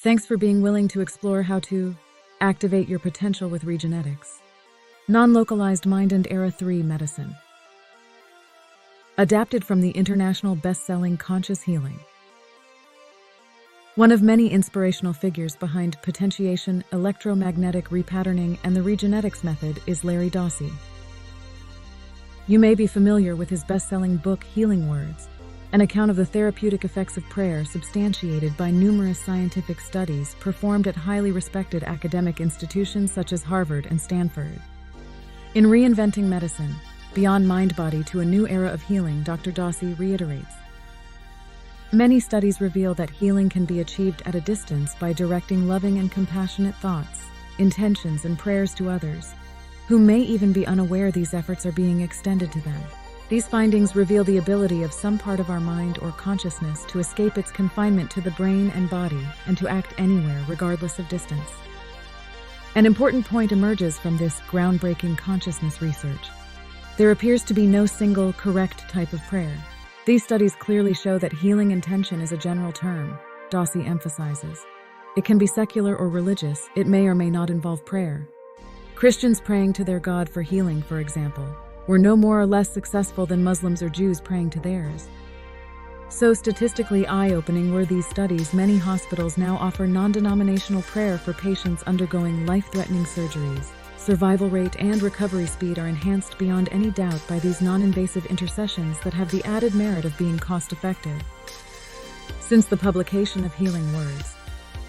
Thanks for being willing to explore how to activate your potential with Regenetics. Non-localized mind and Era 3 medicine. Adapted from the international best-selling Conscious Healing. One of many inspirational figures behind potentiation, electromagnetic repatterning, and the Regenetics Method is Larry Dossey. You may be familiar with his best-selling book, Healing Words, an account of the therapeutic effects of prayer substantiated by numerous scientific studies performed at highly respected academic institutions such as Harvard and Stanford. In Reinventing Medicine, Beyond Mind-Body to a New Era of Healing, Dr. Dossey reiterates, many studies reveal that healing can be achieved at a distance by directing loving and compassionate thoughts, intentions, and prayers to others, who may even be unaware these efforts are being extended to them. These findings reveal the ability of some part of our mind or consciousness to escape its confinement to the brain and body and to act anywhere regardless of distance. An important point emerges from this groundbreaking consciousness research. There appears to be no single correct type of prayer. These studies clearly show that healing intention is a general term, Dossey emphasizes. It can be secular or religious, it may or may not involve prayer. Christians praying to their God for healing, for example, were no more or less successful than Muslims or Jews praying to theirs. So statistically eye-opening were these studies, many hospitals now offer non-denominational prayer for patients undergoing life-threatening surgeries. Survival rate and recovery speed are enhanced beyond any doubt by these non-invasive intercessions that have the added merit of being cost-effective. Since the publication of Healing Words,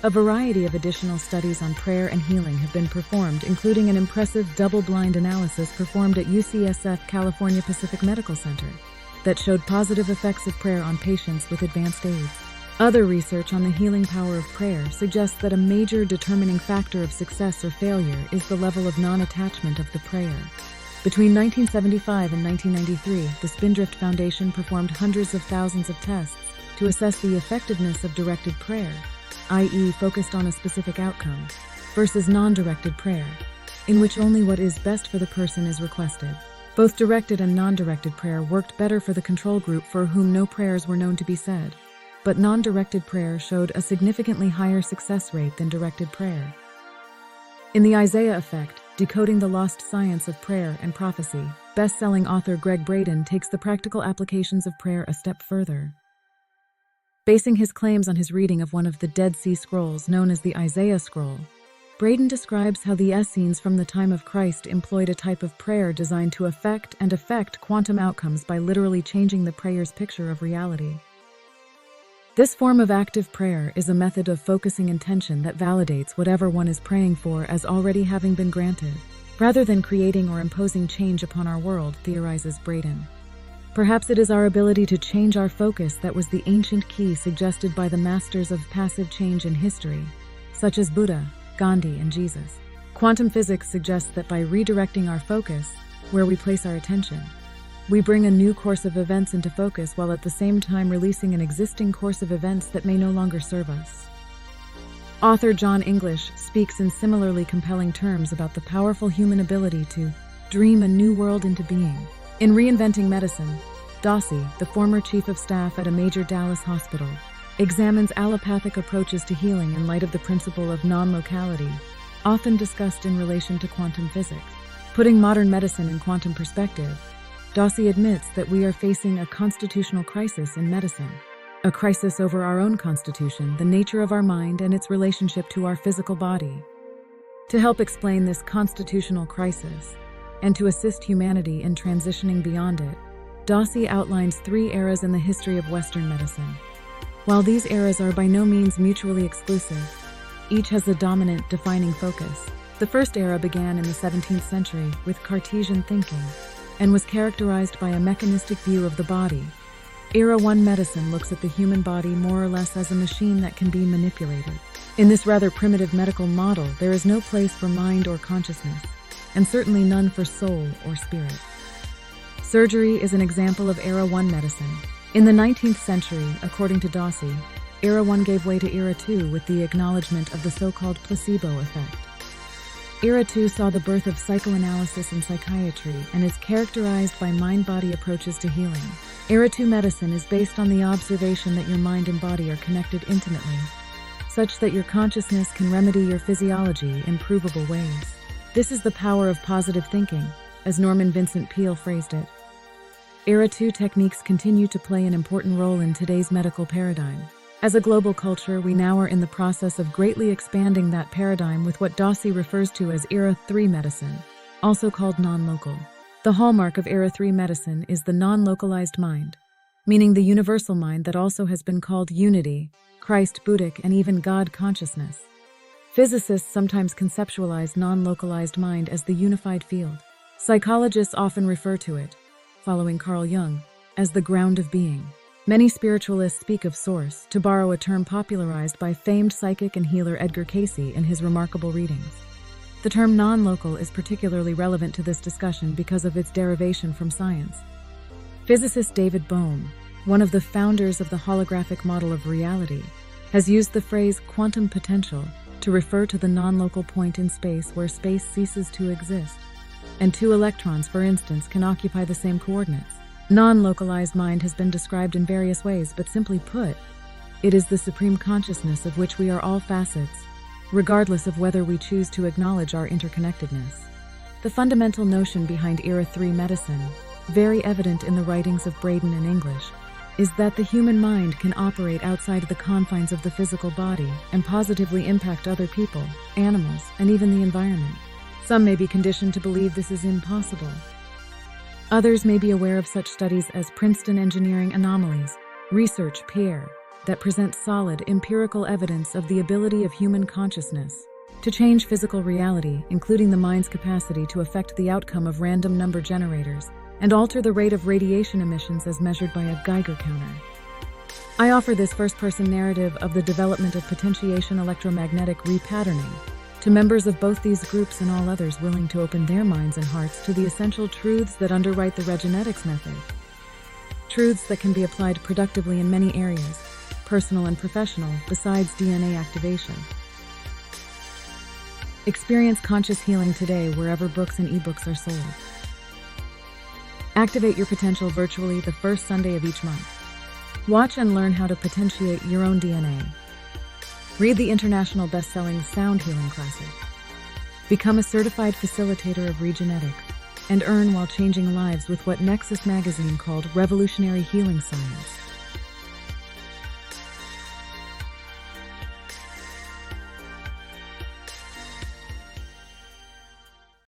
a variety of additional studies on prayer and healing have been performed, including an impressive double-blind analysis performed at UCSF California Pacific Medical Center that showed positive effects of prayer on patients with advanced AIDS. Other research on the healing power of prayer suggests that a major determining factor of success or failure is the level of non-attachment of the prayer. Between 1975 and 1993, the Spindrift Foundation performed hundreds of thousands of tests to assess the effectiveness of directed prayer, i.e. focused on a specific outcome, versus non-directed prayer, in which only what is best for the person is requested. Both directed and non-directed prayer worked better for the control group, for whom no prayers were known to be said, but non-directed prayer showed a significantly higher success rate than directed prayer. In The Isaiah Effect, Decoding the Lost Science of Prayer and Prophecy, best-selling author Greg Braden takes the practical applications of prayer a step further. Basing his claims on his reading of one of the Dead Sea Scrolls known as the Isaiah Scroll, Braden describes how the Essenes from the time of Christ employed a type of prayer designed to affect quantum outcomes by literally changing the prayer's picture of reality. This form of active prayer is a method of focusing intention that validates whatever one is praying for as already having been granted, rather than creating or imposing change upon our world, theorizes Braden. Perhaps it is our ability to change our focus that was the ancient key suggested by the masters of passive change in history, such as Buddha, Gandhi, and Jesus. Quantum physics suggests that by redirecting our focus, where we place our attention, we bring a new course of events into focus while at the same time releasing an existing course of events that may no longer serve us. Author John English speaks in similarly compelling terms about the powerful human ability to dream a new world into being. In Reinventing Medicine, Dossey, the former chief of staff at a major Dallas hospital, examines allopathic approaches to healing in light of the principle of non-locality, often discussed in relation to quantum physics. Putting modern medicine in quantum perspective, Dossey admits that we are facing a constitutional crisis in medicine, a crisis over our own constitution, the nature of our mind, and its relationship to our physical body. To help explain this constitutional crisis, and to assist humanity in transitioning beyond it, Dossey outlines 3 eras in the history of Western medicine. While these eras are by no means mutually exclusive, each has a dominant, defining focus. The first era began in the 17th century with Cartesian thinking, and was characterized by a mechanistic view of the body. Era 1 medicine looks at the human body more or less as a machine that can be manipulated. In this rather primitive medical model, there is no place for mind or consciousness, and certainly none for soul or spirit. Surgery is an example of Era 1 medicine. In the 19th century, according to Dossey, Era 1 gave way to Era 2 with the acknowledgement of the so-called placebo effect. Era 2 saw the birth of psychoanalysis and psychiatry and is characterized by mind-body approaches to healing. Era 2 medicine is based on the observation that your mind and body are connected intimately, such that your consciousness can remedy your physiology in provable ways. This is the power of positive thinking, as Norman Vincent Peale phrased it. Era 2 techniques continue to play an important role in today's medical paradigm. As a global culture, we now are in the process of greatly expanding that paradigm with what Dossi refers to as Era 3 medicine, also called non-local. The hallmark of Era 3 medicine is the non-localized mind, meaning the universal mind that also has been called unity, Christ, Buddhic, and even God consciousness. Physicists sometimes conceptualize non-localized mind as the unified field. Psychologists often refer to it, following Carl Jung, as the ground of being. Many spiritualists speak of source, to borrow a term popularized by famed psychic and healer Edgar Cayce in his remarkable readings. The term non-local is particularly relevant to this discussion because of its derivation from science. Physicist David Bohm, one of the founders of the holographic model of reality, has used the phrase quantum potential to refer to the non-local point in space where space ceases to exist, and two electrons, for instance, can occupy the same coordinates. Non-localized mind has been described in various ways, but simply put, it is the supreme consciousness of which we are all facets, regardless of whether we choose to acknowledge our interconnectedness. The fundamental notion behind Era 3 medicine, very evident in the writings of Braden and English, is that the human mind can operate outside the confines of the physical body and positively impact other people, animals, and even the environment. Some may be conditioned to believe this is impossible. Others may be aware of such studies as Princeton Engineering Anomalies, research pair, that present solid empirical evidence of the ability of human consciousness to change physical reality, including the mind's capacity to affect the outcome of random number generators and alter the rate of radiation emissions as measured by a Geiger counter. I offer this first-person narrative of the development of potentiation electromagnetic repatterning to members of both these groups and all others willing to open their minds and hearts to the essential truths that underwrite the Regenetics Method. Truths that can be applied productively in many areas, personal and professional, besides DNA activation. Experience conscious healing today wherever books and ebooks are sold. Activate your potential virtually the first Sunday of each month. Watch and learn how to potentiate your own DNA. Read the international best-selling Sound Healing Classic. Become a certified facilitator of Regenetics and earn while changing lives with what NEXUS magazine called Revolutionary Healing Science.